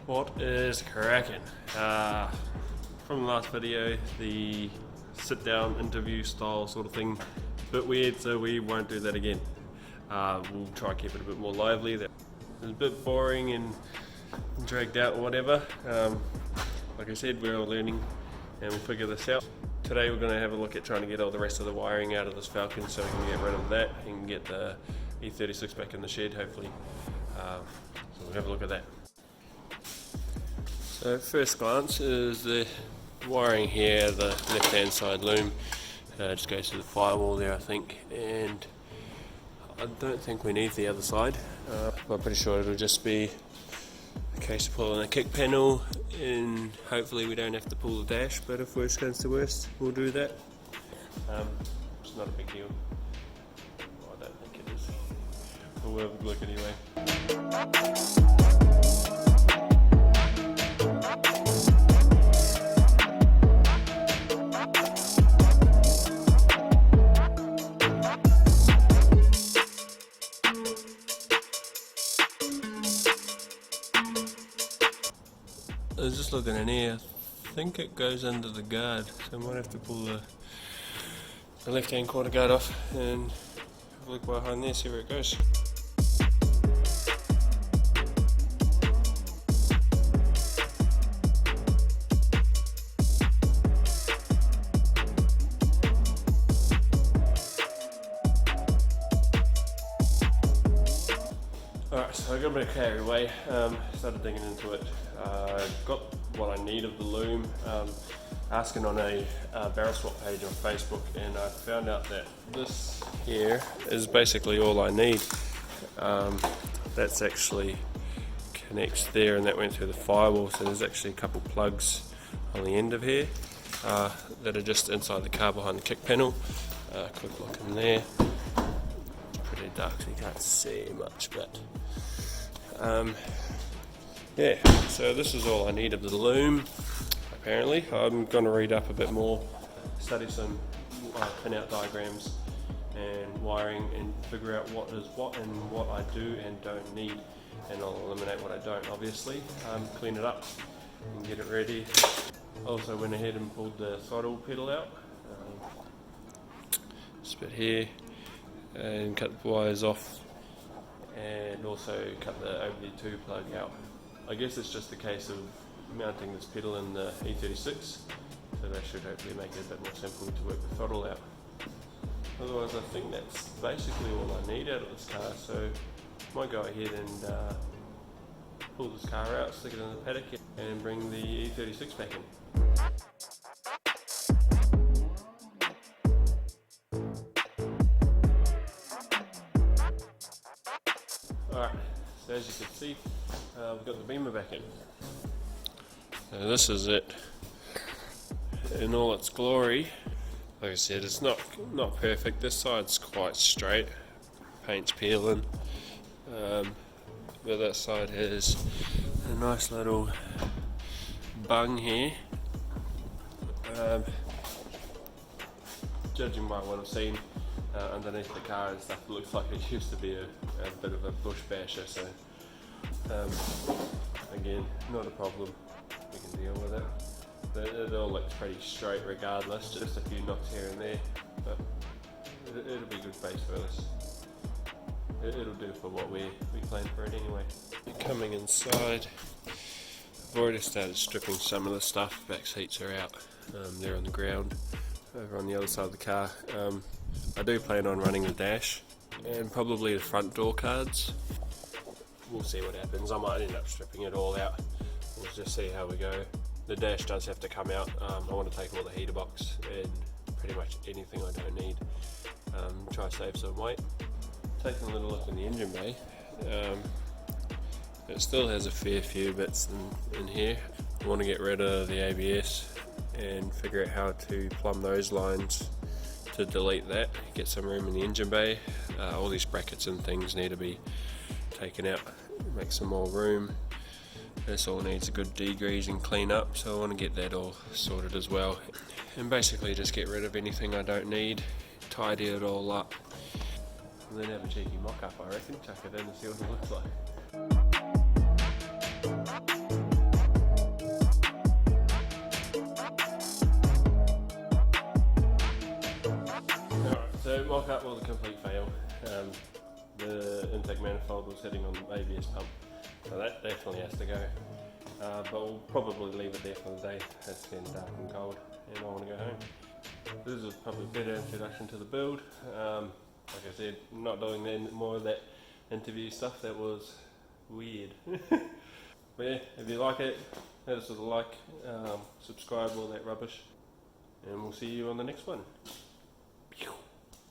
What is cracking? From the last video, the sit down interview style sort of thing, a bit weird, so we won't do that again. We'll try and keep it a bit more lively. That was a bit boring and dragged out or whatever. Like I said, we're all learning and we'll figure this out. Today we're going to have a look at trying to get all the rest of the wiring out of this Falcon so we can get rid of that and get the E36 back in the shed hopefully. So we'll have a look at that. So at first glance is the wiring here, the left hand side loom. Just goes to the firewall there I think, and I don't think we need the other side. I'm pretty sure it'll just be a case of pulling the kick panel, and hopefully we don't have to pull the dash, but if worst comes to worst we'll do that. It's not a big deal. Well, I don't think it is. We'll have a look anyway. I was just looking in here, I think it goes under the guard, so I might have to pull the left hand quarter guard off and have a look behind there, see where it goes. Alright, so I got a bit carried away, started digging into it, got what I need of the loom, asking on a barrel swap page on Facebook, and I found out that this here is basically all I need. That's actually connects there, and that went through the firewall, so there's actually a couple plugs on the end of here that are just inside the car behind the kick panel. Quick look in there. Pretty dark so you can't see much, but yeah, so this is all I need of the loom apparently. I'm going to read up a bit more, study some pin-out diagrams and wiring, and figure out what is what and what I do and don't need, and I'll eliminate what I don't obviously, clean it up and get it ready. Also went ahead and pulled the throttle pedal out, this bit here, and cut the wires off, and also cut the OBD2 plug out. I guess it's just a case of mounting this pedal in the E36, so that should hopefully make it a bit more simple to work the throttle out. Otherwise I think that's basically all I need out of this car, so I might go ahead and pull this car out, stick it in the paddock and bring the E36 back in. Alright, so as you can see, we've got the beamer back in. So this is it in all its glory. Like I said, it's not perfect. This side's quite straight, paint's peeling, but that side has a nice little bung here. Judging by what I've seen underneath the car and stuff, it looks like it used to be a bit of a bush basher, so again, not a problem, we can deal with it. But it all looks pretty straight regardless, just a few knocks here and there, but it'll be good base for this. It'll do for what we planned for it anyway. Coming inside, I've already started stripping some of the stuff. Back seats are out, they're on the ground over on the other side of the car. I do plan on running the dash and probably the front door cards. We'll see what happens. I might end up stripping it all out. We'll just see how we go. The dash does have to come out. I want to take all the heater box and pretty much anything I don't need. Try to save some weight. Taking a little look in the engine bay. It still has a fair few bits in here. I want to get rid of the ABS and figure out how to plumb those lines to delete that, get some room in the engine bay. All these brackets and things need to be taken out, make some more room. This all needs a good degrease and clean up, so I want to get that all sorted as well, and basically just get rid of anything I don't need, tidy it all up, and then have a cheeky mock up I reckon, chuck it in and see what it looks like. mock-up was a complete fail. The intake manifold was hitting on the ABS pump, so that definitely has to go. But we'll probably leave it there for the day. It's getting dark and cold and I want to go home. This is probably a better introduction to the build. Like I said, not doing more of that interview stuff. That was weird. But yeah, if you like it, hit us with a like, subscribe, all that rubbish, and we'll see you on the next one.